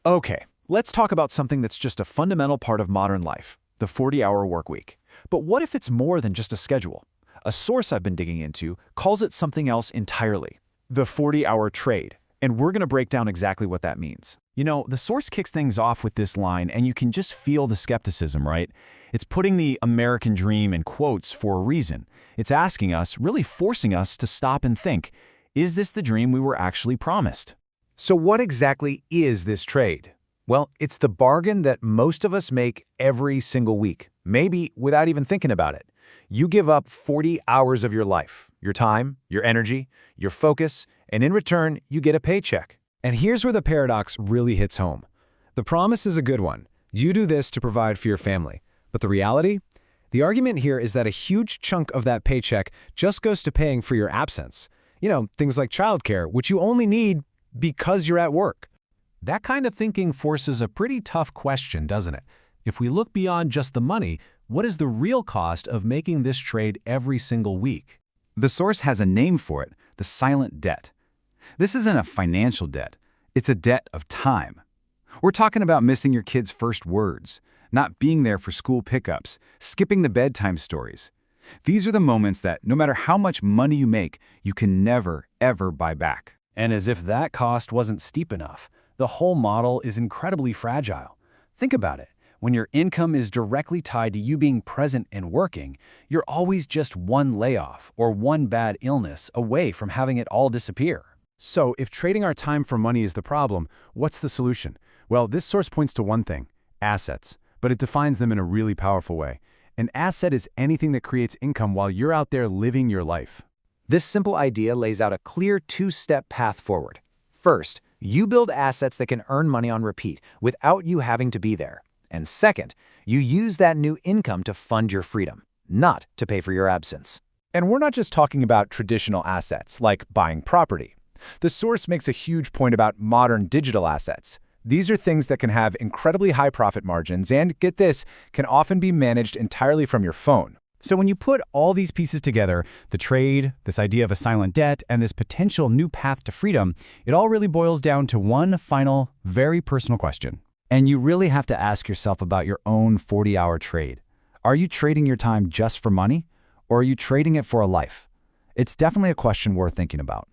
Okay, let's talk about something that's just a fundamental part of modern life, the 40-hour workweek. But what if it's more than just a schedule? A source I've been digging into calls it something else entirely, the 40-hour trade. And we're going to break down exactly what that means. You know, the source kicks things off with this line, and you can just feel the skepticism, right? It's putting the American dream in quotes for a reason. It's asking us, really forcing us to stop and think, is this the dream we were actually promised? So what exactly is this trade? Well, it's the bargain that most of us make every single week, maybe without even thinking about it. You give up 40 hours of your life, your time, your energy, your focus, and in return, you get a paycheck. And here's where the paradox really hits home. The promise is a good one. You do this to provide for your family. But the reality? The argument here is that a huge chunk of that paycheck just goes to paying for your absence. You know, things like childcare, which you only need because you're at work. That kind of thinking forces a pretty tough question, doesn't it? If we look beyond just the money, what is the real cost of making this trade every single week? The source has a name for it, the silent debt. This isn't a financial debt. It's a debt of time. We're talking about missing your kid's first words, not being there for school pickups, skipping the bedtime stories. These are the moments that, no matter how much money you make, you can never, ever buy back. And as if that cost wasn't steep enough, the whole model is incredibly fragile. Think about it. When your income is directly tied to you being present and working, you're always just one layoff or one bad illness away from having it all disappear. So if trading our time for money is the problem, what's the solution? Well, this source points to one thing, assets, but it defines them in a really powerful way. An asset is anything that creates income while you're out there living your life. This simple idea lays out a clear two-step path forward. First, you build assets that can earn money on repeat without you having to be there. And second, you use that new income to fund your freedom, not to pay for your absence. And we're not just talking about traditional assets, like buying property. The source makes a huge point about modern digital assets. These are things that can have incredibly high profit margins and, get this, can often be managed entirely from your phone. So when you put all these pieces together, the trade, this idea of a silent debt, and this potential new path to freedom, it all really boils down to one final, very personal question. And you really have to ask yourself about your own 40-hour trade. Are you trading your time just for money, or are you trading it for a life? It's definitely a question worth thinking about.